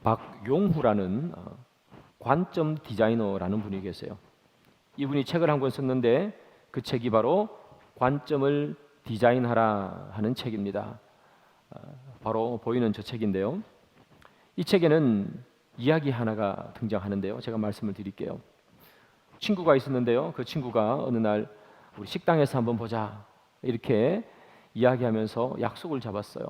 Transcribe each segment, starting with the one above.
박용후라는 관점 디자이너라는 분이 계세요. 이분이 책을 한 권 썼는데 그 책이 바로 관점을 디자인하라 하는 책입니다. 바로 보이는 저 책인데요. 이 책에는 이야기 하나가 등장하는데요. 제가 말씀을 드릴게요. 친구가 있었는데요. 그 친구가 어느 날 우리 식당에서 한번 보자 이렇게 이야기하면서 약속을 잡았어요.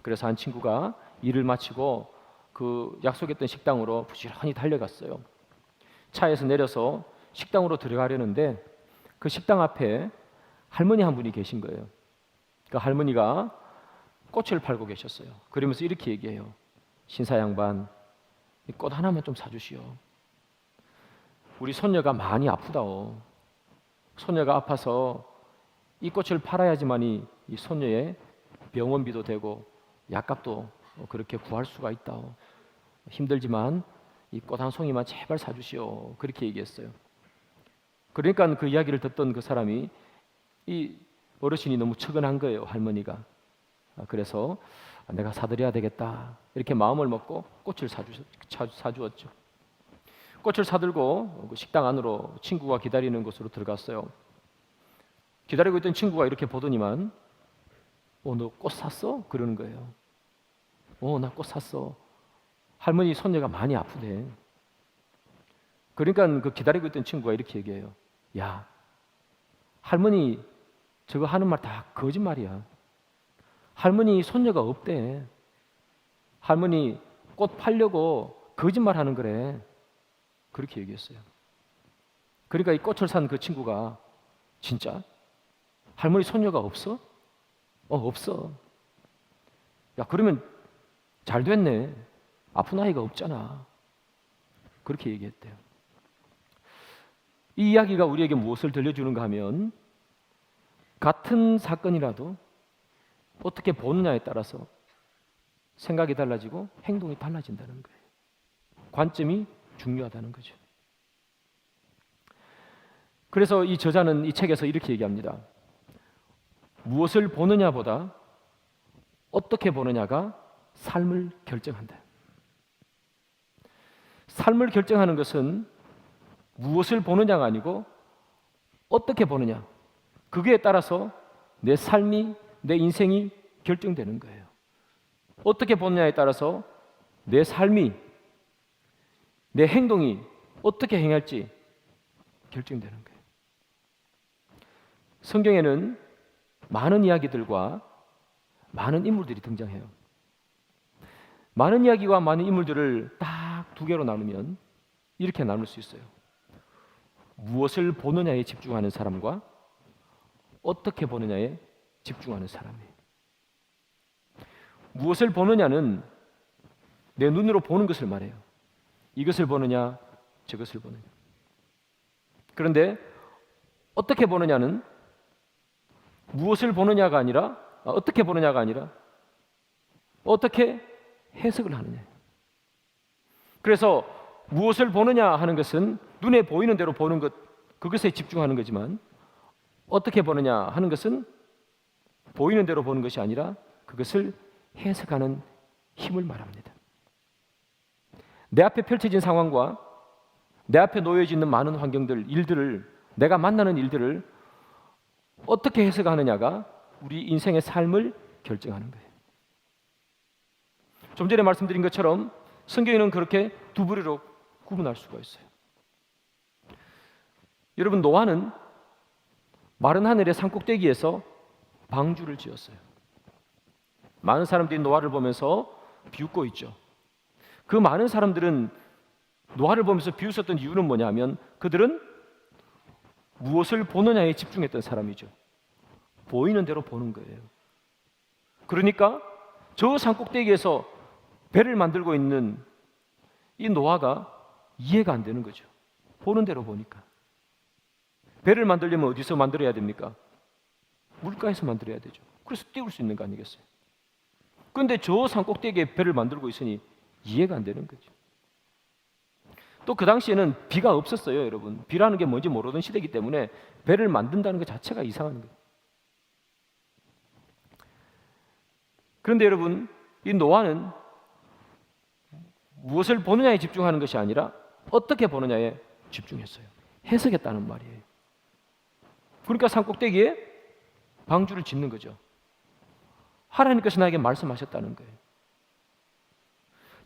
그래서 한 친구가 일을 마치고 그 약속했던 식당으로 부지런히 달려갔어요. 차에서 내려서 식당으로 들어가려는데 그 식당 앞에 할머니 한 분이 계신 거예요. 그 할머니가 꽃을 팔고 계셨어요. 그러면서 이렇게 얘기해요. 신사 양반, 꽃 하나만 좀 사주시오. 우리 손녀가 많이 아프다오. 손녀가 아파서 이 꽃을 팔아야지만이 이 손녀의 병원비도 되고 약값도 그렇게 구할 수가 있다오. 힘들지만 이 꽃 한 송이만 제발 사주시오. 그렇게 얘기했어요. 그러니까 그 이야기를 듣던 그 사람이 이 어르신이 너무 측은한 거예요. 할머니가. 그래서 내가 사드려야 되겠다 이렇게 마음을 먹고 꽃을 사주었죠. 꽃을 사들고 그 식당 안으로 친구가 기다리는 곳으로 들어갔어요. 기다리고 있던 친구가 이렇게 보더니만 너 꽃 샀어? 그러는 거예요. 나 꽃 샀어. 할머니 손녀가 많이 아프대. 그러니까 그 기다리고 있던 친구가 이렇게 얘기해요. 야, 할머니 저거 하는 말 다 거짓말이야. 할머니 손녀가 없대. 할머니 꽃 팔려고 거짓말 하는 거래. 그렇게 얘기했어요. 그러니까 이 꽃을 산 그 친구가 진짜? 할머니 손녀가 없어? 없어. 야, 그러면 잘 됐네. 아픈 아이가 없잖아. 그렇게 얘기했대요. 이 이야기가 우리에게 무엇을 들려주는가 하면 같은 사건이라도 어떻게 보느냐에 따라서 생각이 달라지고 행동이 달라진다는 거예요. 관점이 중요하다는 거죠. 그래서 이 저자는 이 책에서 이렇게 얘기합니다. 무엇을 보느냐보다 어떻게 보느냐가 삶을 결정한다. 삶을 결정하는 것은 무엇을 보느냐가 아니고 어떻게 보느냐. 그거에 따라서 내 삶이, 내 인생이 결정되는 거예요. 어떻게 보느냐에 따라서 내 삶이, 내 행동이 어떻게 행할지 결정되는 거예요. 성경에는 많은 이야기들과 많은 인물들이 등장해요. 많은 이야기와 많은 인물들을 딱 두 개로 나누면 이렇게 나눌 수 있어요. 무엇을 보느냐에 집중하는 사람과 어떻게 보느냐에 집중하는 사람이에요. 무엇을 보느냐는 내 눈으로 보는 것을 말해요. 이것을 보느냐, 저것을 보느냐. 그런데 어떻게 보느냐는 무엇을 보느냐가 아니라 어떻게 보느냐가 아니라 어떻게 해석을 하느냐. 그래서 무엇을 보느냐 하는 것은 눈에 보이는 대로 보는 것, 그것에 집중하는 거지만 어떻게 보느냐 하는 것은 보이는 대로 보는 것이 아니라 그것을 해석하는 힘을 말합니다. 내 앞에 펼쳐진 상황과 내 앞에 놓여져 있는 많은 환경들, 일들을, 내가 만나는 일들을 어떻게 해석하느냐가 우리 인생의 삶을 결정하는 거예요. 좀 전에 말씀드린 것처럼 성경에는 그렇게 두 부류로 구분할 수가 있어요. 여러분, 노아는 마른 하늘의 산꼭대기에서 방주를 지었어요. 많은 사람들이 노아를 보면서 비웃고 있죠. 그 많은 사람들은 노아를 보면서 비웃었던 이유는 뭐냐면 그들은 무엇을 보느냐에 집중했던 사람이죠. 보이는 대로 보는 거예요. 그러니까 저 산꼭대기에서 배를 만들고 있는 이 노아가 이해가 안 되는 거죠. 보는 대로 보니까. 배를 만들려면 어디서 만들어야 됩니까? 물가에서 만들어야 되죠. 그래서 띄울 수 있는 거 아니겠어요? 그런데 저 산꼭대기에 배를 만들고 있으니 이해가 안 되는 거죠. 또 그 당시에는 비가 없었어요, 여러분. 비라는 게 뭔지 모르던 시대이기 때문에 배를 만든다는 것 자체가 이상한 거예요. 그런데 여러분, 이 노아는 무엇을 보느냐에 집중하는 것이 아니라 어떻게 보느냐에 집중했어요. 해석했다는 말이에요. 그러니까 산꼭대기에 방주를 짓는 거죠. 하나님께서 나에게 말씀하셨다는 거예요.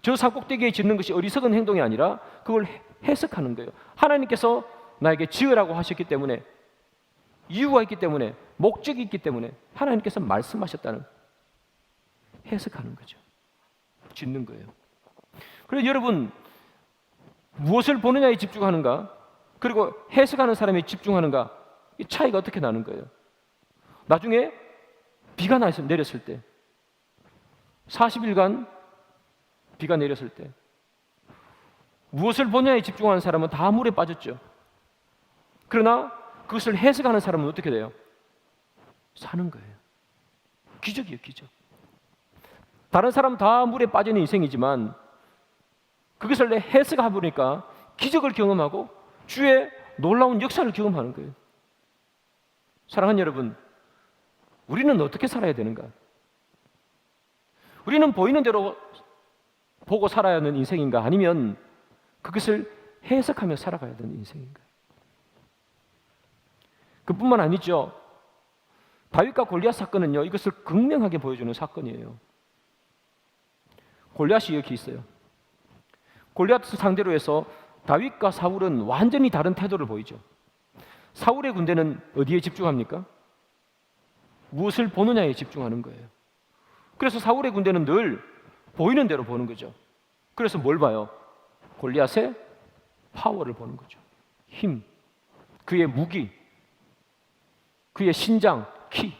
저 산꼭대기에 짓는 것이 어리석은 행동이 아니라 그걸 해석하는 거예요. 하나님께서 나에게 지으라고 하셨기 때문에, 이유가 있기 때문에, 목적이 있기 때문에 하나님께서 말씀하셨다는, 해석하는 거죠. 짓는 거예요. 그래서 여러분, 무엇을 보느냐에 집중하는가, 그리고 해석하는 사람에 집중하는가, 이 차이가 어떻게 나는 거예요? 나중에 비가 내렸을 때, 40일간 비가 내렸을 때 무엇을 보느냐에 집중하는 사람은 다 물에 빠졌죠. 그러나 그것을 해석하는 사람은 어떻게 돼요? 사는 거예요. 기적이에요, 기적. 다른 사람 다 물에 빠지는 인생이지만 그것을 해석하다 보니까 기적을 경험하고 주의 놀라운 역사를 경험하는 거예요. 사랑하는 여러분, 우리는 어떻게 살아야 되는가? 우리는 보이는 대로 보고 살아야 하는 인생인가? 아니면 그것을 해석하며 살아가야 되는 인생인가? 그뿐만 아니죠. 다윗과 골리앗 사건은요, 이것을 극명하게 보여주는 사건이에요. 골리앗이 여기 있어요. 골리앗을 상대로 해서 다윗과 사울은 완전히 다른 태도를 보이죠. 사울의 군대는 어디에 집중합니까? 무엇을 보느냐에 집중하는 거예요. 그래서 사울의 군대는 늘 보이는 대로 보는 거죠. 그래서 뭘 봐요? 골리앗의 파워를 보는 거죠. 힘, 그의 무기, 그의 신장, 키,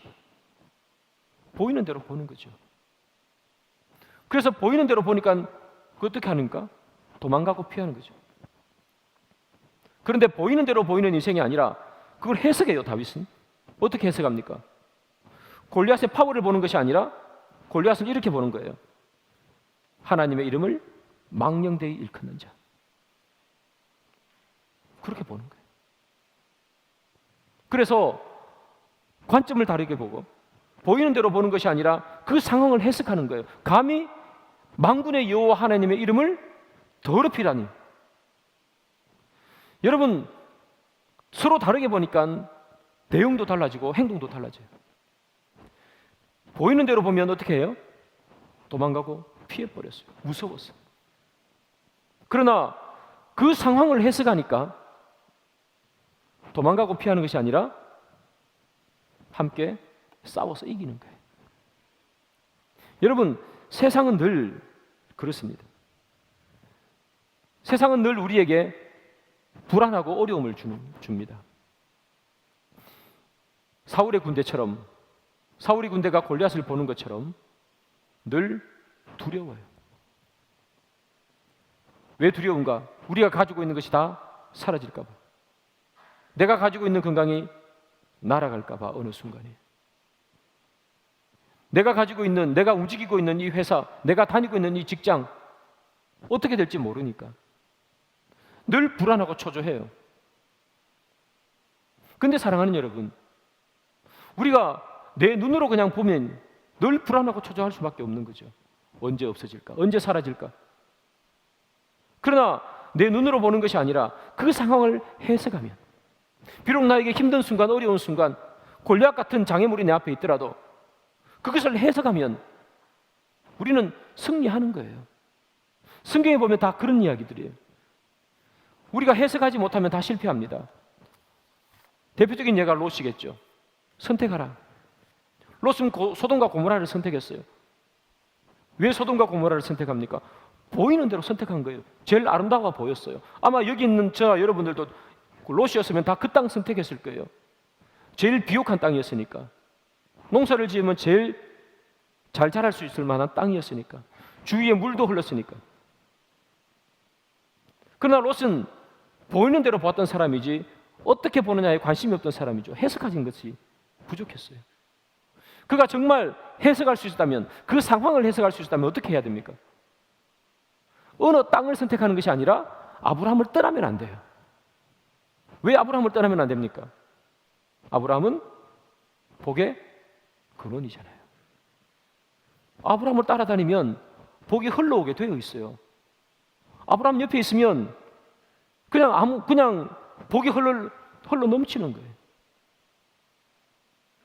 보이는 대로 보는 거죠. 그래서 보이는 대로 보니까 어떻게 하는가? 도망가고 피하는 거죠. 그런데 보이는 대로 보이는 인생이 아니라 그걸 해석해요. 다윗은 어떻게 해석합니까? 골리앗의 파워를 보는 것이 아니라 골리앗을 이렇게 보는 거예요. 하나님의 이름을 망령되이 일컫는 자. 그렇게 보는 거예요. 그래서 관점을 다르게 보고 보이는 대로 보는 것이 아니라 그 상황을 해석하는 거예요. 감히 만군의 여호와 하나님의 이름을 더럽히라니. 여러분, 서로 다르게 보니까 내용도 달라지고 행동도 달라져요. 보이는 대로 보면 어떻게 해요? 도망가고 피해버렸어요. 무서웠어요. 그러나 그 상황을 해석하니까 도망가고 피하는 것이 아니라 함께 싸워서 이기는 거예요. 여러분, 세상은 늘 그렇습니다. 세상은 늘 우리에게 불안하고 어려움을 줍니다. 사울의 군대처럼, 사울의 군대가 골리앗을 보는 것처럼 늘 두려워요. 왜 두려운가? 우리가 가지고 있는 것이 다 사라질까 봐. 내가 가지고 있는 건강이 날아갈까 봐. 어느 순간에 내가 가지고 있는, 내가 움직이고 있는 이 회사, 내가 다니고 있는 이 직장 어떻게 될지 모르니까 늘 불안하고 초조해요. 근데 사랑하는 여러분, 우리가 내 눈으로 그냥 보면 늘 불안하고 초조할 수밖에 없는 거죠. 언제 없어질까? 언제 사라질까? 그러나 내 눈으로 보는 것이 아니라 그 상황을 해석하면, 비록 나에게 힘든 순간, 어려운 순간, 골리앗 같은 장애물이 내 앞에 있더라도 그것을 해석하면 우리는 승리하는 거예요. 성경에 보면 다 그런 이야기들이에요. 우리가 해석하지 못하면 다 실패합니다. 대표적인 예가 롯이겠죠. 선택하라. 롯은 소돔과 고모라를 선택했어요. 왜 소돔과 고모라를 선택합니까? 보이는 대로 선택한 거예요. 제일 아름다워 보였어요. 아마 여기 있는 저와 여러분들도 롯이었으면 다 그 땅 선택했을 거예요. 제일 비옥한 땅이었으니까. 농사를 지으면 제일 잘 자랄 수 있을 만한 땅이었으니까. 주위에 물도 흘렀으니까. 그러나 롯은 보이는 대로 봤던 사람이지 어떻게 보느냐에 관심이 없던 사람이죠. 해석하신 것이 부족했어요. 그가 정말 해석할 수 있다면, 그 상황을 해석할 수 있다면 어떻게 해야 됩니까? 어느 땅을 선택하는 것이 아니라 아브라함을 떠나면 안 돼요. 왜 아브라함을 떠나면 안 됩니까? 아브라함은 복의 근원이잖아요. 아브라함을 따라다니면 복이 흘러오게 되어 있어요. 아브라함 옆에 있으면 그냥 복이 흘러 넘치는 거예요.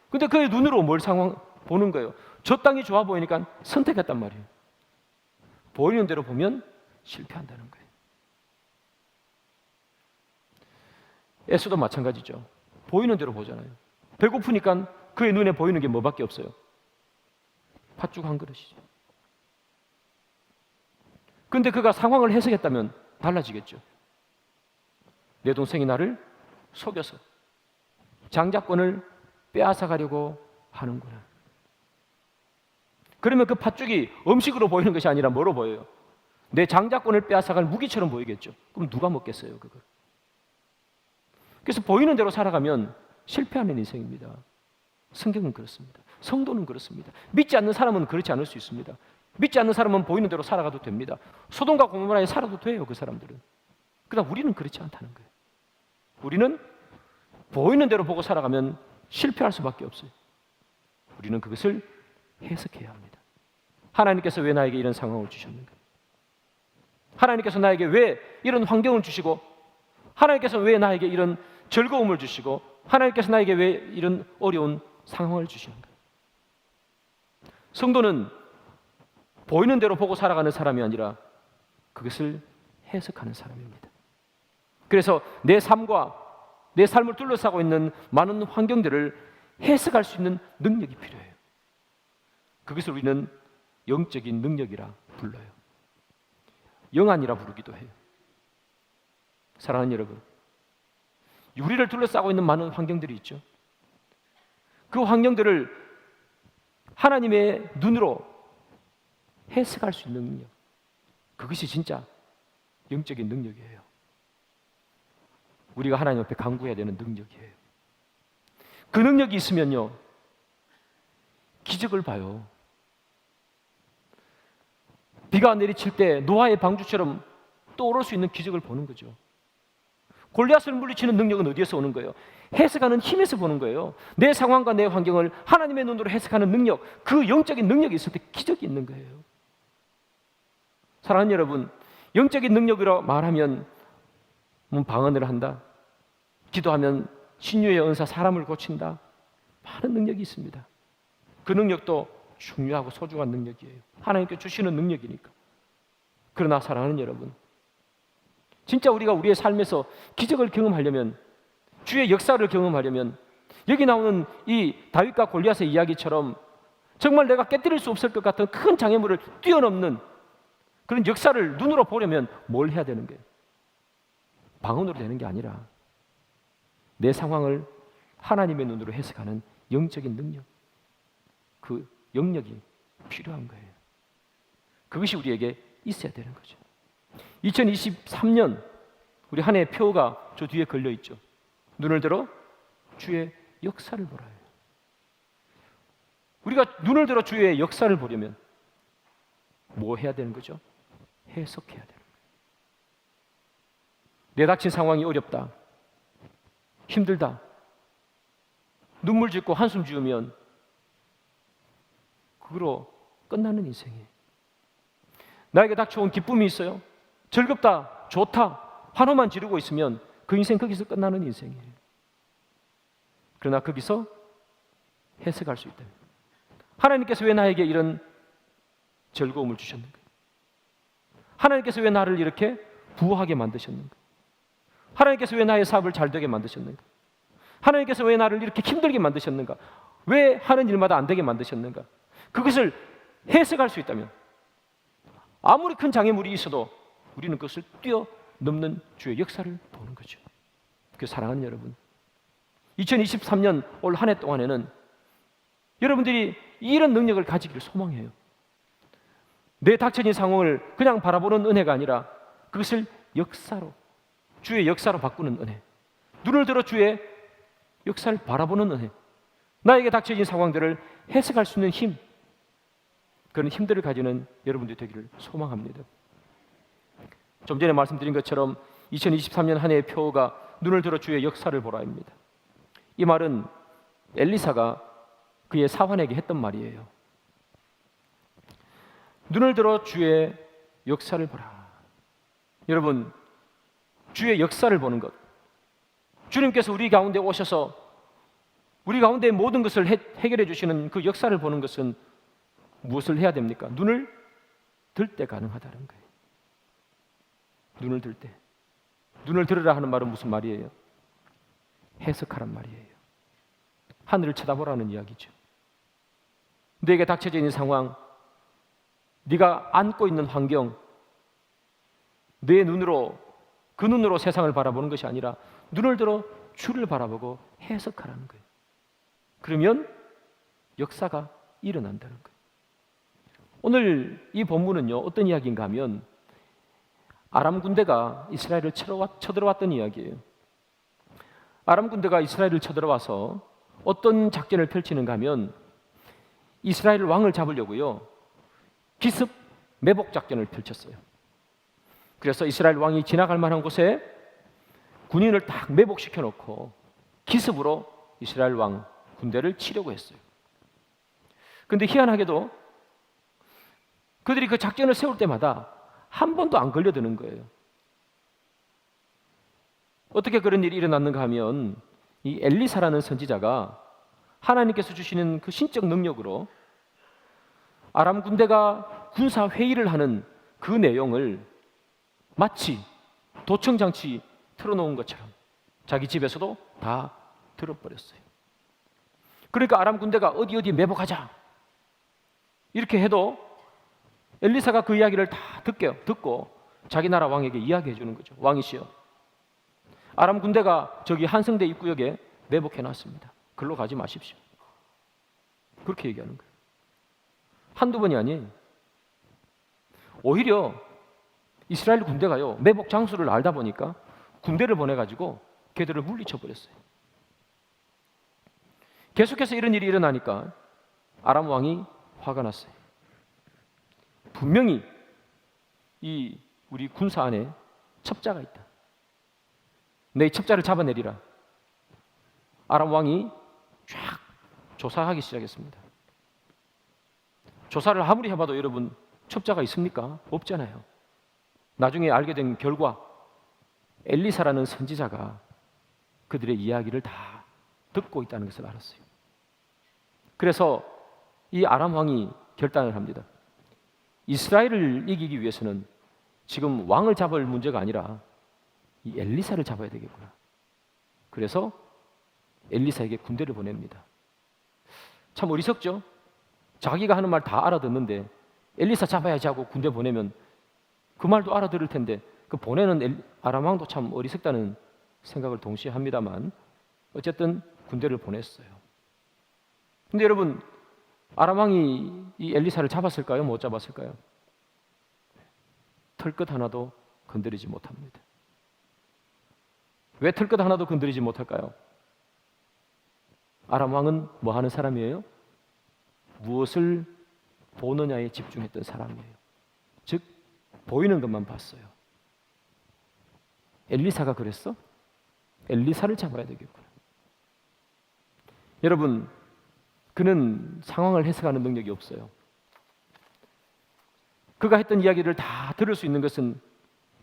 근데 그의 눈으로 뭘 상황 보는 거예요? 저 땅이 좋아 보이니까 선택했단 말이에요. 보이는 대로 보면 실패한다는 거예요. 에서도 마찬가지죠. 보이는 대로 보잖아요. 배고프니까 그의 눈에 보이는 게 뭐밖에 없어요? 팥죽 한 그릇이죠. 근데 그가 상황을 해석했다면 달라지겠죠. 내 동생이 나를 속여서 장자권을 빼앗아가려고 하는구나. 그러면 그 팥죽이 음식으로 보이는 것이 아니라 뭐로 보여요? 내 장자권을 빼앗아갈 무기처럼 보이겠죠. 그럼 누가 먹겠어요, 그걸? 그래서 보이는 대로 살아가면 실패하는 인생입니다. 성경은 그렇습니다. 성도는 그렇습니다. 믿지 않는 사람은 그렇지 않을 수 있습니다. 믿지 않는 사람은 보이는 대로 살아가도 됩니다. 소돔과 고모라에 살아도 돼요, 그 사람들은. 그러나 우리는 그렇지 않다는 거예요. 우리는 보이는 대로 보고 살아가면 실패할 수밖에 없어요. 우리는 그것을 해석해야 합니다. 하나님께서 왜 나에게 이런 상황을 주셨는가? 하나님께서 나에게 왜 이런 환경을 주시고, 하나님께서 왜 나에게 이런 즐거움을 주시고, 하나님께서 나에게 왜 이런 어려운 상황을 주시는가? 성도는 보이는 대로 보고 살아가는 사람이 아니라 그것을 해석하는 사람입니다. 그래서 내 삶과 내 삶을 둘러싸고 있는 많은 환경들을 해석할 수 있는 능력이 필요해요. 그것을 우리는 영적인 능력이라 불러요. 영안이라 부르기도 해요. 사랑하는 여러분, 우리를 둘러싸고 있는 많은 환경들이 있죠. 그 환경들을 하나님의 눈으로 해석할 수 있는 능력, 그것이 진짜 영적인 능력이에요. 우리가 하나님 앞에 간구해야 되는 능력이에요. 그 능력이 있으면요, 기적을 봐요. 비가 내리칠 때 노아의 방주처럼 떠오를 수 있는 기적을 보는 거죠. 골리앗을 물리치는 능력은 어디에서 오는 거예요? 해석하는 힘에서 보는 거예요. 내 상황과 내 환경을 하나님의 눈으로 해석하는 능력, 그 영적인 능력이 있을 때 기적이 있는 거예요. 사랑하는 여러분, 영적인 능력으로 말하면 방언을 한다, 기도하면 신유의 은사, 사람을 고친다, 많은 능력이 있습니다. 그 능력도 중요하고 소중한 능력이에요. 하나님께 주시는 능력이니까. 그러나 사랑하는 여러분, 진짜 우리가 우리의 삶에서 기적을 경험하려면, 주의 역사를 경험하려면, 여기 나오는 이 다윗과 골리앗의 이야기처럼 정말 내가 깨뜨릴 수 없을 것 같은 큰 장애물을 뛰어넘는 그런 역사를 눈으로 보려면 뭘 해야 되는 거예요? 방언으로 되는 게 아니라 내 상황을 하나님의 눈으로 해석하는 영적인 능력, 그 영역이 필요한 거예요. 그것이 우리에게 있어야 되는 거죠. 2023년 우리 한 해의 표가 저 뒤에 걸려 있죠. 눈을 들어 주의 역사를 보라. 우리가 눈을 들어 주의 역사를 보려면 뭐 해야 되는 거죠? 해석해야 되는 거예요. 내닥친 상황이 어렵다, 힘들다, 눈물 짓고 한숨 지으면 그거로 끝나는 인생이에요. 나에게 닥쳐온 기쁨이 있어요, 즐겁다, 좋다, 환호만 지르고 있으면 그 인생 거기서 끝나는 인생이에요. 그러나 거기서 해석할 수 있다. 하나님께서 왜 나에게 이런 즐거움을 주셨는가? 하나님께서 왜 나를 이렇게 부하게 만드셨는가? 하나님께서 왜 나의 사업을 잘 되게 만드셨는가? 하나님께서 왜 나를 이렇게 힘들게 만드셨는가? 왜 하는 일마다 안 되게 만드셨는가? 그것을 해석할 수 있다면, 아무리 큰 장애물이 있어도 우리는 그것을 뛰어넘는 주의 역사를 보는 거죠. 그 사랑하는 여러분, 2023년 올 한 해 동안에는 여러분들이 이런 능력을 가지기를 소망해요. 내 닥쳐진 상황을 그냥 바라보는 은혜가 아니라 그것을 역사로, 주의 역사로 바꾸는 은혜, 눈을 들어 주의 역사를 바라보는 은혜, 나에게 닥쳐진 상황들을 해석할 수 있는 힘, 그런 힘들을 가지는 여러분들이 되기를 소망합니다. 좀 전에 말씀드린 것처럼 2023년 한 해의 표가 눈을 들어 주의 역사를 보라입니다. 이 말은 엘리사가 그의 사환에게 했던 말이에요. 눈을 들어 주의 역사를 보라. 여러분, 주의 역사를 보는 것, 주님께서 우리 가운데 오셔서 우리 가운데 모든 것을 해결해 주시는 그 역사를 보는 것은 무엇을 해야 됩니까? 눈을 들 때 가능하다는 거예요. 눈을 들 때. 눈을 들으라 하는 말은 무슨 말이에요? 해석하란 말이에요. 하늘을 쳐다보라는 이야기죠. 너에게 닥쳐져 있는 상황, 네가 안고 있는 환경, 내 눈으로, 그 눈으로 세상을 바라보는 것이 아니라 눈을 들어 주를 바라보고 해석하라는 거예요. 그러면 역사가 일어난다는 거예요. 오늘 이 본문은요, 어떤 이야기인가 하면 아람 군대가 이스라엘을 쳐들어왔던 이야기예요. 아람 군대가 이스라엘을 쳐들어와서 어떤 작전을 펼치는가 하면 이스라엘 왕을 잡으려고요, 기습 매복 작전을 펼쳤어요. 그래서 이스라엘 왕이 지나갈 만한 곳에 군인을 딱 매복시켜 놓고 기습으로 이스라엘 왕 군대를 치려고 했어요. 그런데 희한하게도 그들이 그 작전을 세울 때마다 한 번도 안 걸려드는 거예요. 어떻게 그런 일이 일어났는가 하면 이 엘리사라는 선지자가 하나님께서 주시는 그 신적 능력으로 아람 군대가 군사 회의를 하는 그 내용을 마치 도청장치 틀어놓은 것처럼 자기 집에서도 다 들어버렸어요. 그러니까 아람 군대가 어디 매복하자 이렇게 해도 엘리사가 그 이야기를 다 듣고 자기 나라 왕에게 이야기해 주는 거죠. 왕이시여, 아람 군대가 저기 한성대 입구역에 매복해 놨습니다. 글로 가지 마십시오. 그렇게 얘기하는 거예요. 한두 번이 아니에요. 오히려 이스라엘 군대가요, 매복 장소를 알다 보니까 군대를 보내가지고 걔들을 물리쳐 버렸어요. 계속해서 이런 일이 일어나니까 아람 왕이 화가 났어요. 분명히 이 우리 군사 안에 첩자가 있다. 내 첩자를 잡아내리라. 아람 왕이 쫙 조사하기 시작했습니다. 조사를 아무리 해봐도 여러분, 첩자가 있습니까? 없잖아요. 나중에 알게 된 결과 엘리사라는 선지자가 그들의 이야기를 다 듣고 있다는 것을 알았어요. 그래서 이 아람 왕이 결단을 합니다. 이스라엘을 이기기 위해서는 지금 왕을 잡을 문제가 아니라 이 엘리사를 잡아야 되겠구나. 그래서 엘리사에게 군대를 보냅니다. 참 어리석죠? 자기가 하는 말 다 알아듣는데 엘리사 잡아야지 하고 군대 보내면 그 말도 알아들을 텐데 그 보내는 아람 왕도 참 어리석다는 생각을 동시에 합니다만 어쨌든 군대를 보냈어요. 근데 여러분, 아람 왕이 이 엘리사를 잡았을까요? 못 잡았을까요? 털끝 하나도 건드리지 못합니다. 왜 털끝 하나도 건드리지 못할까요? 아람 왕은 뭐 하는 사람이에요? 무엇을 보느냐에 집중했던 사람이에요. 즉 보이는 것만 봤어요. 엘리사가 그랬어? 엘리사를 잡아야 되겠구나. 여러분, 그는 상황을 해석하는 능력이 없어요. 그가 했던 이야기를 다 들을 수 있는 것은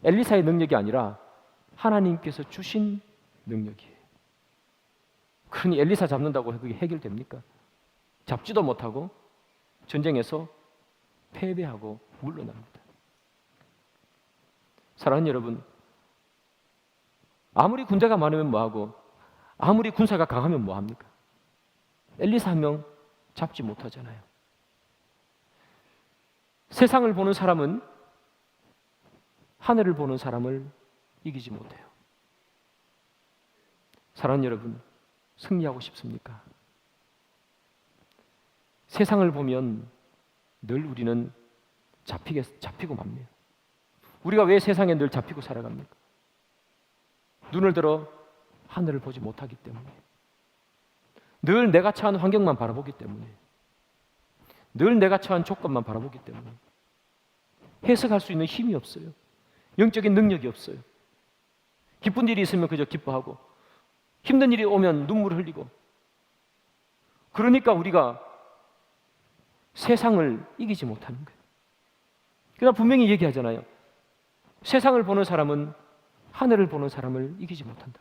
엘리사의 능력이 아니라 하나님께서 주신 능력이에요. 그러니 엘리사 잡는다고 그게 해결됩니까? 잡지도 못하고 전쟁에서 패배하고 물러납니다. 사랑하는 여러분, 아무리 군대가 많으면 뭐하고 아무리 군사가 강하면 뭐합니까? 엘리사 한 명 잡지 못하잖아요. 세상을 보는 사람은 하늘을 보는 사람을 이기지 못해요. 사랑하는 여러분, 승리하고 싶습니까? 세상을 보면 늘 우리는 잡히고 맙니다. 우리가 왜 세상에 늘 잡히고 살아갑니까? 눈을 들어 하늘을 보지 못하기 때문에, 늘 내가 처한 환경만 바라보기 때문에, 늘 내가 처한 조건만 바라보기 때문에 해석할 수 있는 힘이 없어요. 영적인 능력이 없어요. 기쁜 일이 있으면 그저 기뻐하고 힘든 일이 오면 눈물을 흘리고, 그러니까 우리가 세상을 이기지 못하는 거예요. 그러나 분명히 얘기하잖아요. 세상을 보는 사람은 하늘을 보는 사람을 이기지 못한다.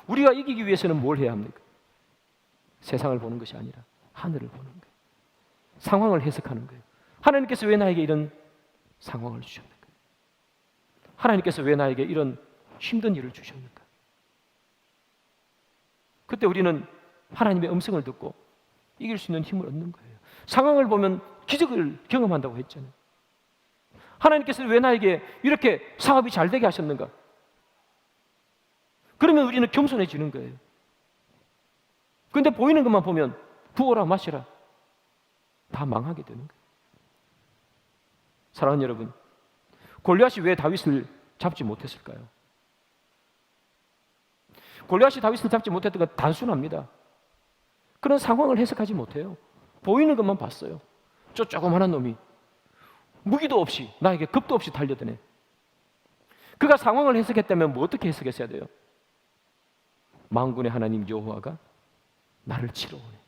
우리가 이기기 위해서는 뭘 해야 합니까? 세상을 보는 것이 아니라 하늘을 보는 거예요. 상황을 해석하는 거예요. 하나님께서 왜 나에게 이런 상황을 주셨는가? 하나님께서 왜 나에게 이런 힘든 일을 주셨는가? 그때 우리는 하나님의 음성을 듣고 이길 수 있는 힘을 얻는 거예요. 상황을 보면 기적을 경험한다고 했잖아요. 하나님께서 왜 나에게 이렇게 사업이 잘 되게 하셨는가? 그러면 우리는 겸손해지는 거예요. 그런데 보이는 것만 보면 부어라 마시라 다 망하게 되는 거예요. 사랑하는 여러분, 골리앗이 왜 다윗을 잡지 못했을까요? 골리앗이 다윗을 잡지 못했던 건 단순합니다. 그런 상황을 해석하지 못해요. 보이는 것만 봤어요. 저 조그마한 놈이 무기도 없이 나에게 겁도 없이 달려드네. 그가 상황을 해석했다면 뭐 어떻게 해석했어야 돼요? 만군의 하나님 여호와가 나를 치러 오네.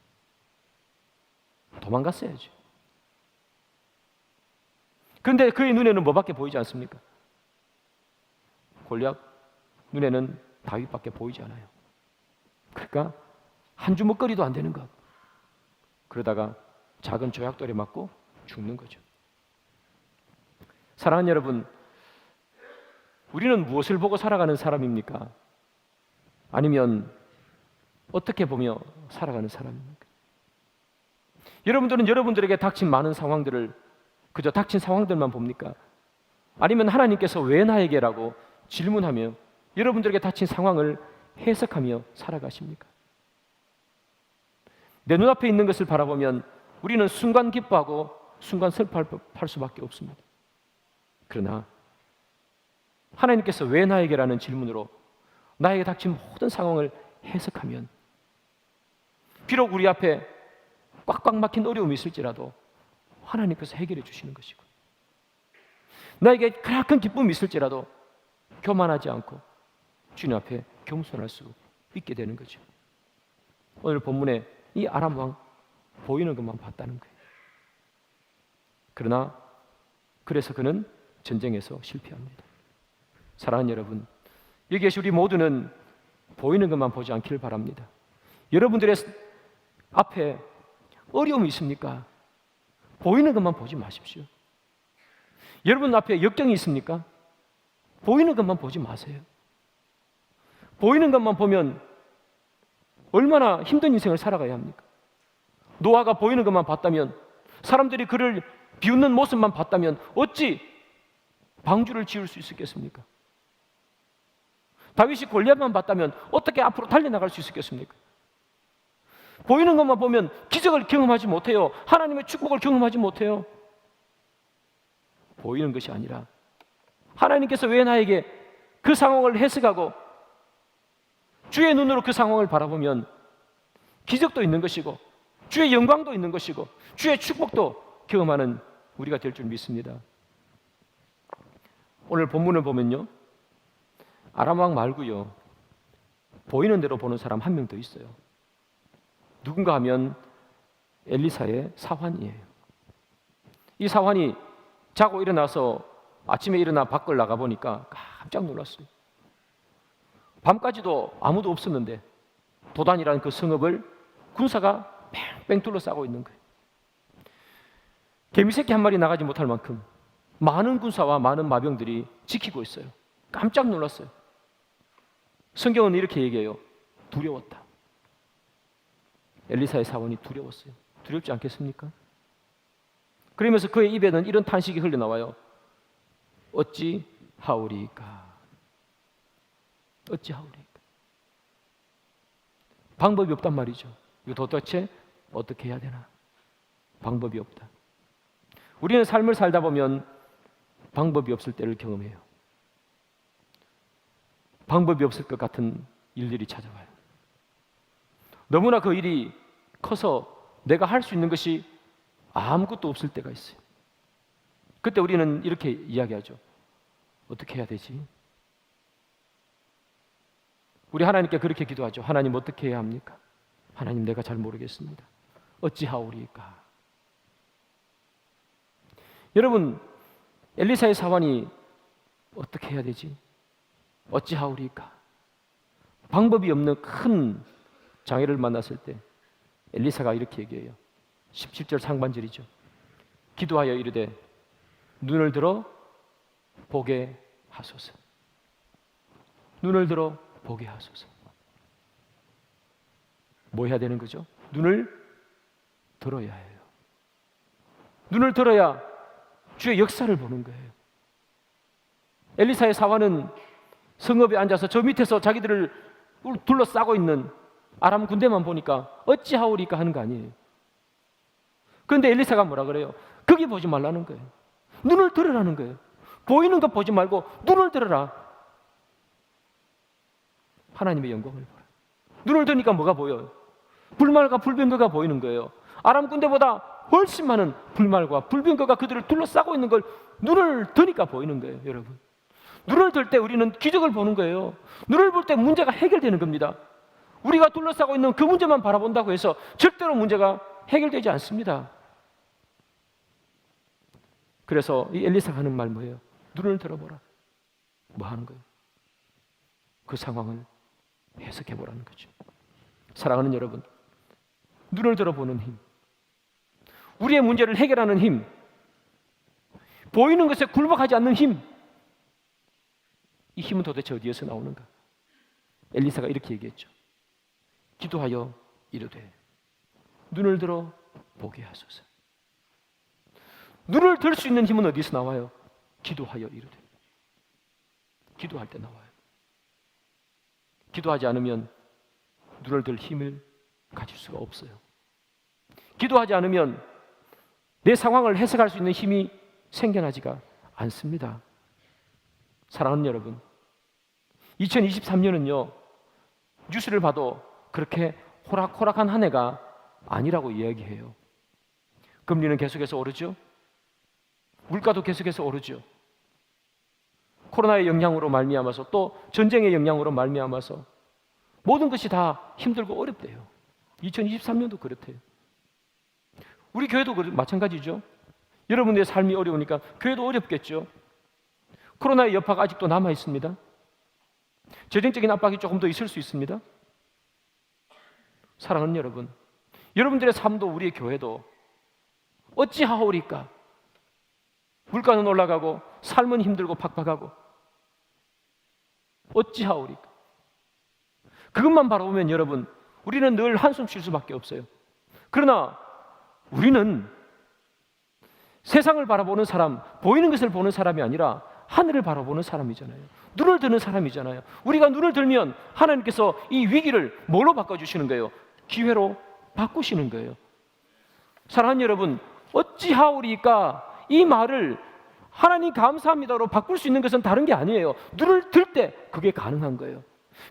도망갔어야죠. 그런데 그의 눈에는 뭐밖에 보이지 않습니까? 골리앗 눈에는 다윗밖에 보이지 않아요. 그러니까 한 주먹거리도 안 되는 것. 그러다가 작은 조약돌에 맞고 죽는 거죠. 사랑하는 여러분, 우리는 무엇을 보고 살아가는 사람입니까? 아니면 어떻게 보며 살아가는 사람입니까? 여러분들은 여러분들에게 닥친 많은 상황들을 그저 닥친 상황들만 봅니까? 아니면 하나님께서 왜 나에게라고 질문하며 여러분들에게 닥친 상황을 해석하며 살아가십니까? 내 눈앞에 있는 것을 바라보면 우리는 순간 기뻐하고 순간 슬퍼할 수밖에 없습니다. 그러나 하나님께서 왜 나에게라는 질문으로 나에게 닥친 모든 상황을 해석하면 비록 우리 앞에 꽉꽉 막힌 어려움이 있을지라도 하나님께서 해결해 주시는 것이고, 나에게 그렇게 기쁨이 있을지라도 교만하지 않고 주님 앞에 겸손할 수 있게 되는 거죠. 오늘 본문에 이 아람 왕 보이는 것만 봤다는 거예요. 그러나 그래서 그는 전쟁에서 실패합니다. 사랑하는 여러분, 여기 계신 우리 모두는 보이는 것만 보지 않기를 바랍니다. 여러분들의 앞에 어려움이 있습니까? 보이는 것만 보지 마십시오. 여러분 앞에 역경이 있습니까? 보이는 것만 보지 마세요. 보이는 것만 보면 얼마나 힘든 인생을 살아가야 합니까? 노아가 보이는 것만 봤다면, 사람들이 그를 비웃는 모습만 봤다면 어찌 방주를 지을 수 있었겠습니까? 다윗이 골리앗만 봤다면 어떻게 앞으로 달려나갈 수 있었겠습니까? 보이는 것만 보면 기적을 경험하지 못해요. 하나님의 축복을 경험하지 못해요. 보이는 것이 아니라 하나님께서 왜 나에게 그 상황을 해석하고 주의 눈으로 그 상황을 바라보면 기적도 있는 것이고 주의 영광도 있는 것이고 주의 축복도 경험하는 우리가 될 줄 믿습니다. 오늘 본문을 보면요, 아람 왕 말고요, 보이는 대로 보는 사람 한 명 더 있어요. 누군가 하면 엘리사의 사환이에요. 이 사환이 자고 일어나서 아침에 일어나 밖을 나가보니까 깜짝 놀랐어요. 밤까지도 아무도 없었는데 도단이라는 그 성읍을 군사가 뺑뺑 둘러싸고 있는 거예요. 개미새끼 한 마리 나가지 못할 만큼 많은 군사와 많은 마병들이 지키고 있어요. 깜짝 놀랐어요. 성경은 이렇게 얘기해요. 두려웠다. 엘리사의 사원이 두려웠어요. 두렵지 않겠습니까? 그러면서 그의 입에는 이런 탄식이 흘러나와요. 어찌 하오리까? 어찌 하오리까? 방법이 없단 말이죠. 이거 도대체 어떻게 해야 되나? 방법이 없다. 우리는 삶을 살다 보면 방법이 없을 때를 경험해요. 방법이 없을 것 같은 일들이 찾아와요. 너무나 그 일이 커서 내가 할 수 있는 것이 아무것도 없을 때가 있어요. 그때 우리는 이렇게 이야기하죠. 어떻게 해야 되지? 우리 하나님께 그렇게 기도하죠. 하나님 어떻게 해야 합니까? 하나님 내가 잘 모르겠습니다. 어찌하오리까? 여러분, 엘리사의 사환이 어떻게 해야 되지? 어찌하오리까? 방법이 없는 큰 장애를 만났을 때 엘리사가 이렇게 얘기해요. 17절 상반절이죠. 기도하여 이르되 눈을 들어 보게 하소서. 눈을 들어 보게 하소서. 뭐 해야 되는 거죠? 눈을 들어야 해요. 눈을 들어야 주의 역사를 보는 거예요. 엘리사의 사환은 성읍에 앉아서 저 밑에서 자기들을 둘러싸고 있는 아람 군대만 보니까 어찌하오리까 하는 거 아니에요. 그런데 엘리사가 뭐라 그래요? 거기 보지 말라는 거예요. 눈을 들으라는 거예요. 보이는 것 보지 말고 눈을 들어라. 하나님의 영광을 보라. 눈을 드니까 뭐가 보여요? 불말과 불병거가 보이는 거예요. 아람 군대보다 훨씬 많은 불말과 불병거가 그들을 둘러싸고 있는 걸 눈을 드니까 보이는 거예요, 여러분. 눈을 들 때 우리는 기적을 보는 거예요. 눈을 볼 때 문제가 해결되는 겁니다. 우리가 둘러싸고 있는 그 문제만 바라본다고 해서 절대로 문제가 해결되지 않습니다. 그래서 이 엘리사가 하는 말 뭐예요? 눈을 들어보라. 뭐 하는 거예요? 그 상황을 해석해 보라는 거죠. 사랑하는 여러분, 눈을 들어보는 힘, 우리의 문제를 해결하는 힘, 보이는 것에 굴복하지 않는 힘, 이 힘은 도대체 어디에서 나오는가? 엘리사가 이렇게 얘기했죠. 기도하여 이르되 눈을 들어 보게 하소서. 눈을 들 수 있는 힘은 어디서 나와요? 기도하여 이르되. 기도할 때 나와요. 기도하지 않으면 눈을 들 힘을 가질 수가 없어요. 기도하지 않으면 내 상황을 해석할 수 있는 힘이 생겨나지가 않습니다. 사랑하는 여러분, 2023년은요 뉴스를 봐도 그렇게 호락호락한 한 해가 아니라고 이야기해요. 금리는 계속해서 오르죠. 물가도 계속해서 오르죠. 코로나의 영향으로 말미암아서 또 전쟁의 영향으로 말미암아서 모든 것이 다 힘들고 어렵대요. 2023년도 그렇대요. 우리 교회도 마찬가지죠. 여러분의 삶이 어려우니까 교회도 어렵겠죠. 코로나의 여파가 아직도 남아 있습니다. 재정적인 압박이 조금 더 있을 수 있습니다. 사랑하는 여러분, 여러분들의 삶도 우리의 교회도 어찌하오리까? 물가는 올라가고 삶은 힘들고 팍팍하고 어찌하오리까? 그것만 바라보면 여러분, 우리는 늘 한숨 쉴 수밖에 없어요. 그러나 우리는 세상을 바라보는 사람, 보이는 것을 보는 사람이 아니라 하늘을 바라보는 사람이잖아요. 눈을 드는 사람이잖아요. 우리가 눈을 들면 하나님께서 이 위기를 뭘로 바꿔주시는 거예요? 기회로 바꾸시는 거예요. 사랑하는 여러분, 어찌하오리까? 이 말을 하나님 감사합니다로 바꿀 수 있는 것은 다른 게 아니에요. 눈을 들 때 그게 가능한 거예요.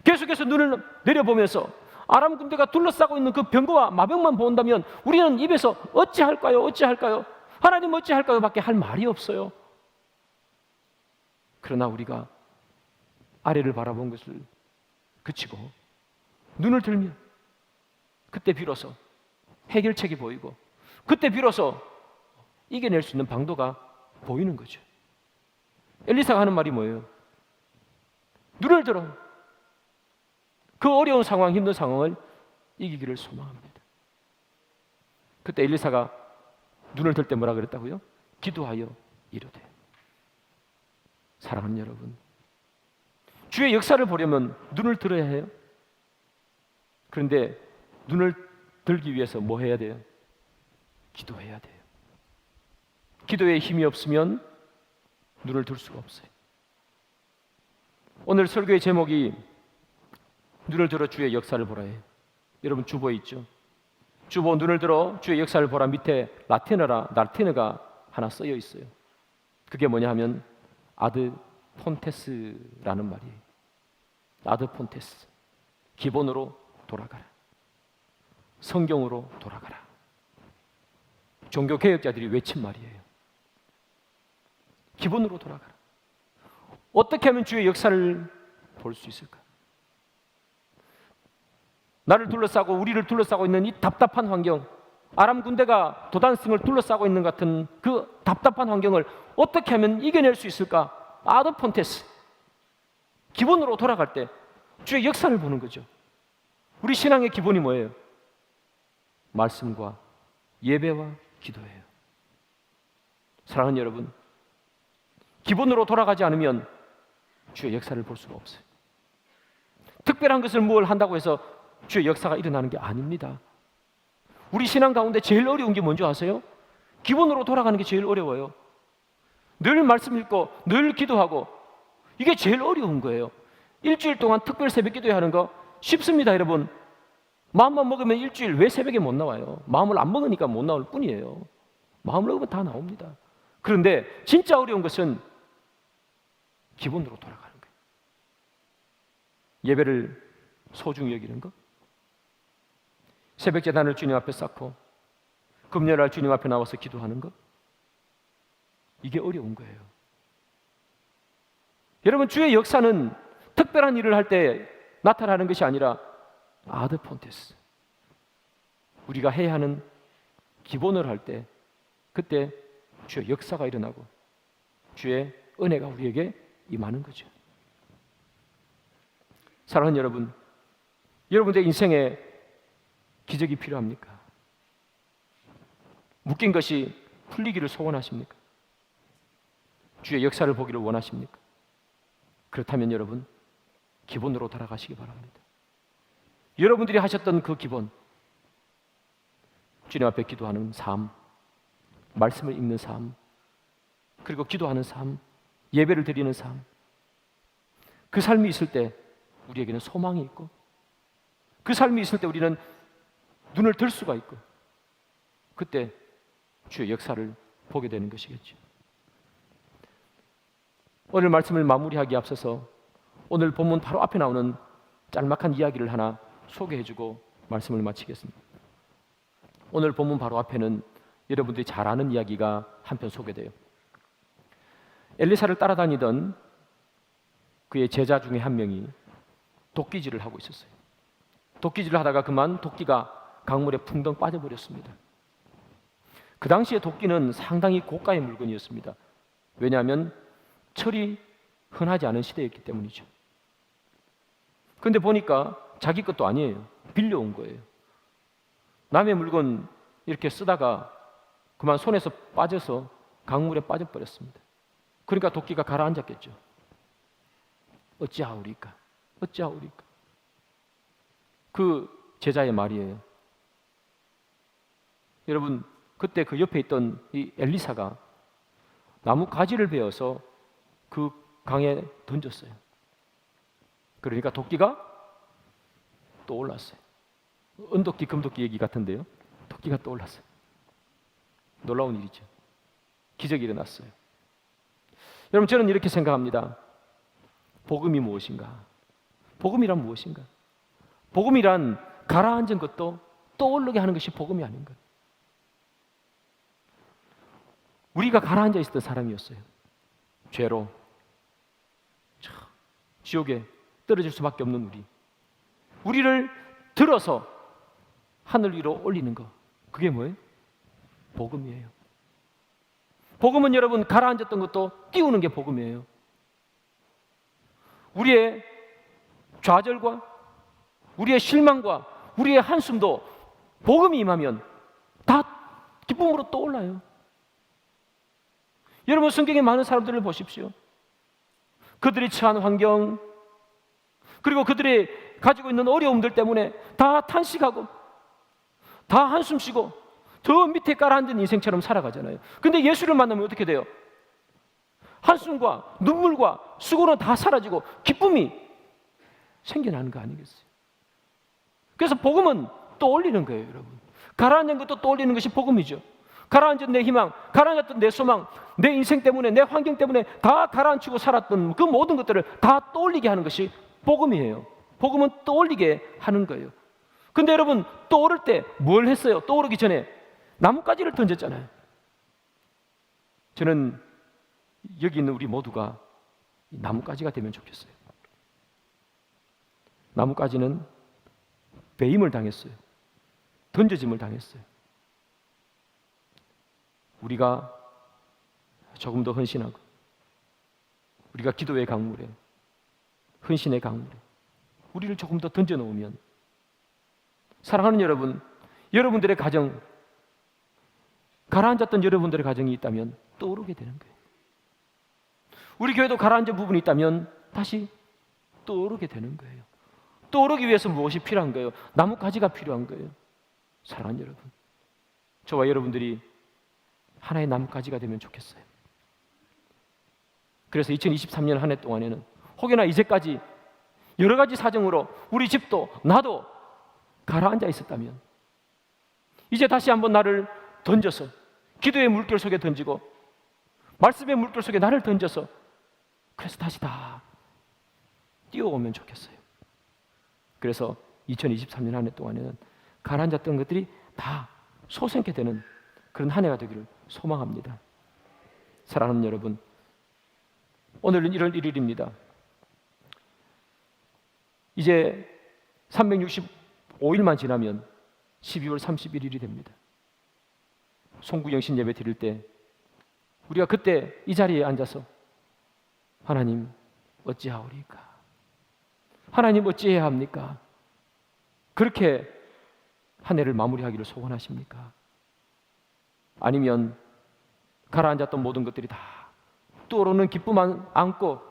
계속해서 눈을 내려보면서 아람 군대가 둘러싸고 있는 그 병거와 마병만 본다면 우리는 입에서 어찌할까요? 어찌할까요? 하나님 어찌할까요? 밖에 할 말이 없어요. 그러나 우리가 아래를 바라본 것을 그치고 눈을 들면 그때 비로소 해결책이 보이고 그때 비로소 이겨낼 수 있는 방도가 보이는 거죠. 엘리사가 하는 말이 뭐예요? 눈을 들어 그 어려운 상황, 힘든 상황을 이기기를 소망합니다. 그때 엘리사가 눈을 들 때 뭐라 그랬다고요? 기도하여 이르되. 사랑하는 여러분, 주의 역사를 보려면 눈을 들어야 해요. 그런데 눈을 들기 위해서 뭐 해야 돼요? 기도해야 돼요. 기도에 힘이 없으면 눈을 들 수가 없어요. 오늘 설교의 제목이 눈을 들어 주의 역사를 보라예요. 여러분 주보에 있죠? 주보 눈을 들어 주의 역사를 보라 밑에 라틴어가 하나 쓰여 있어요. 그게 뭐냐 하면 아드 폰테스라는 말이에요. 아드 폰테스. 기본으로 돌아가라. 성경으로 돌아가라. 종교개혁자들이 외친 말이에요. 기본으로 돌아가라. 어떻게 하면 주의 역사를 볼 수 있을까? 나를 둘러싸고 우리를 둘러싸고 있는 이 답답한 환경, 아람 군대가 도단성을 둘러싸고 있는 같은 그 답답한 환경을 어떻게 하면 이겨낼 수 있을까? 아드 폰테스, 기본으로 돌아갈 때 주의 역사를 보는 거죠. 우리 신앙의 기본이 뭐예요? 말씀과 예배와 기도예요. 사랑하는 여러분, 기본으로 돌아가지 않으면 주의 역사를 볼 수가 없어요. 특별한 것을 뭘 한다고 해서 주의 역사가 일어나는 게 아닙니다. 우리 신앙 가운데 제일 어려운 게 뭔지 아세요? 기본으로 돌아가는 게 제일 어려워요. 늘 말씀 읽고 늘 기도하고, 이게 제일 어려운 거예요. 일주일 동안 특별 새벽 기도회 하는 거 쉽습니다. 여러분, 마음만 먹으면 일주일 왜 새벽에 못 나와요? 마음을 안 먹으니까 못 나올 뿐이에요. 마음을 먹으면 다 나옵니다. 그런데 진짜 어려운 것은 기본으로 돌아가는 거예요. 예배를 소중히 여기는 것, 새벽 제단을 주님 앞에 쌓고 금요일날 주님 앞에 나와서 기도하는 것, 이게 어려운 거예요. 여러분, 주의 역사는 특별한 일을 할 때 나타나는 것이 아니라 아드 폰테스, 우리가 해야 하는 기본을 할 때, 그때 주의 역사가 일어나고 주의 은혜가 우리에게 임하는 거죠. 사랑하는 여러분, 여러분의 인생에 기적이 필요합니까? 묶인 것이 풀리기를 소원하십니까? 주의 역사를 보기를 원하십니까? 그렇다면 여러분, 기본으로 돌아가시기 바랍니다. 여러분들이 하셨던 그 기본, 주님 앞에 기도하는 삶, 말씀을 읽는 삶, 그리고 기도하는 삶, 예배를 드리는 삶, 그 삶이 있을 때 우리에게는 소망이 있고, 그 삶이 있을 때 우리는 눈을 들 수가 있고, 그때 주의 역사를 보게 되는 것이겠죠. 오늘 말씀을 마무리하기에 앞서서 오늘 본문 바로 앞에 나오는 짤막한 이야기를 하나 소개해주고 말씀을 마치겠습니다. 오늘 본문 바로 앞에는 여러분들이 잘 아는 이야기가 한편 소개돼요. 엘리사를 따라다니던 그의 제자 중에 한 명이 도끼질을 하고 있었어요. 도끼질을 하다가 그만 도끼가 강물에 풍덩 빠져버렸습니다. 그 당시에 도끼는 상당히 고가의 물건이었습니다. 왜냐하면 철이 흔하지 않은 시대였기 때문이죠. 그런데 보니까 자기 것도 아니에요. 빌려온 거예요. 남의 물건 이렇게 쓰다가 그만 손에서 빠져서 강물에 빠져버렸습니다. 그러니까 도끼가 가라앉았겠죠. 어찌하오리까? 어찌하오리까? 그 제자의 말이에요. 여러분, 그때 그 옆에 있던 이 엘리사가 나무 가지를 베어서 그 강에 던졌어요. 그러니까 도끼가 또 올랐어요. 은도끼, 금도끼 얘기 같은데요. 도끼가 또 올랐어요. 놀라운 일이죠. 기적이 일어났어요. 여러분, 저는 이렇게 생각합니다. 복음이 무엇인가? 복음이란 무엇인가? 복음이란 가라앉은 것도 떠오르게 하는 것이 복음이 아닌가? 우리가 가라앉아 있었던 사람이었어요. 죄로 지옥에 떨어질 수밖에 없는 우리를 들어서 하늘 위로 올리는 것, 그게 뭐예요? 복음이에요. 복음은 여러분, 가라앉았던 것도 띄우는 게 복음이에요. 우리의 좌절과 우리의 실망과 우리의 한숨도 복음이 임하면 다 기쁨으로 떠올라요. 여러분, 성경에 많은 사람들을 보십시오. 그들이 처한 환경, 그리고 그들이 가지고 있는 어려움들 때문에 다 탄식하고 다 한숨 쉬고 저 밑에 깔아앉은 인생처럼 살아가잖아요. 근데 예수를 만나면 어떻게 돼요? 한숨과 눈물과 수고는 다 사라지고 기쁨이 생겨나는 거 아니겠어요? 그래서 복음은 떠올리는 거예요, 여러분. 가라앉은 것도 떠올리는 것이 복음이죠. 가라앉은 내 희망, 가라앉았던 내 소망, 내 인생 때문에, 내 환경 때문에 다 가라앉히고 살았던 그 모든 것들을 다 떠올리게 하는 것이 복음이에요. 복음은 떠올리게 하는 거예요. 근데 여러분, 떠오를 때 뭘 했어요? 떠오르기 전에 나뭇가지를 던졌잖아요. 저는 여기 있는 우리 모두가 나뭇가지가 되면 좋겠어요. 나뭇가지는 배임을 당했어요. 던져짐을 당했어요. 우리가 조금 더 헌신하고 우리가 기도의 강물에, 헌신의 강물에 우리를 조금 더 던져 놓으면, 사랑하는 여러분, 여러분들의 가정, 가라앉았던 여러분들의 가정이 있다면 떠오르게 되는 거예요. 우리 교회도 가라앉은 부분이 있다면 다시 떠오르게 되는 거예요. 떠오르기 위해서 무엇이 필요한 거예요? 나뭇가지가 필요한 거예요. 사랑하는 여러분, 저와 여러분들이 하나의 나뭇가지가 되면 좋겠어요. 그래서 2023년 한 해 동안에는 혹여나 이제까지 여러 가지 사정으로 우리 집도 나도 가라앉아 있었다면, 이제 다시 한번 나를 던져서 기도의 물결 속에 던지고 말씀의 물결 속에 나를 던져서, 그래서 다시 다 뛰어오면 좋겠어요. 그래서 2023년 한 해 동안에는 가라앉았던 것들이 다 솟아게 되는 그런 한 해가 되기를 소망합니다. 사랑하는 여러분, 오늘은 1월 1일입니다. 이제 365일만 지나면 12월 31일이 됩니다. 송구영신 예배 드릴 때 우리가 그때 이 자리에 앉아서 하나님 어찌하오리까? 하나님 어찌해야 합니까? 그렇게 한 해를 마무리하기를 소원하십니까? 아니면 가라앉았던 모든 것들이 다 떠오르는 기쁨만 안고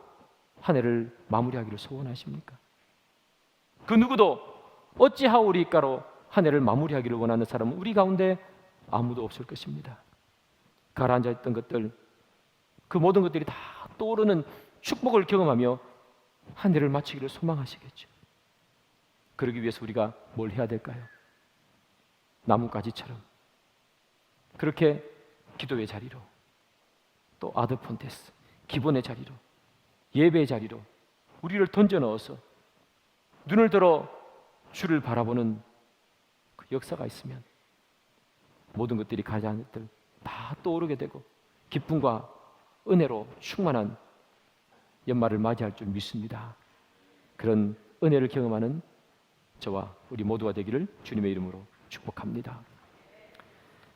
한 해를 마무리하기를 소원하십니까? 그 누구도 어찌하오리까로 한 해를 마무리하기를 원하는 사람은 우리 가운데 아무도 없을 것입니다. 가라앉아 있던 것들, 그 모든 것들이 다 떠오르는 축복을 경험하며 한 해를 마치기를 소망하시겠죠. 그러기 위해서 우리가 뭘 해야 될까요? 나뭇가지처럼 그렇게 기도의 자리로, 또 아드폰테스 기본의 자리로, 예배의 자리로 우리를 던져 넣어서 눈을 들어 주를 바라보는 그 역사가 있으면 모든 것들이 가장 것들 다 떠오르게 되고 기쁨과 은혜로 충만한 연말을 맞이할 줄 믿습니다. 그런 은혜를 경험하는 저와 우리 모두가 되기를 주님의 이름으로 축복합니다.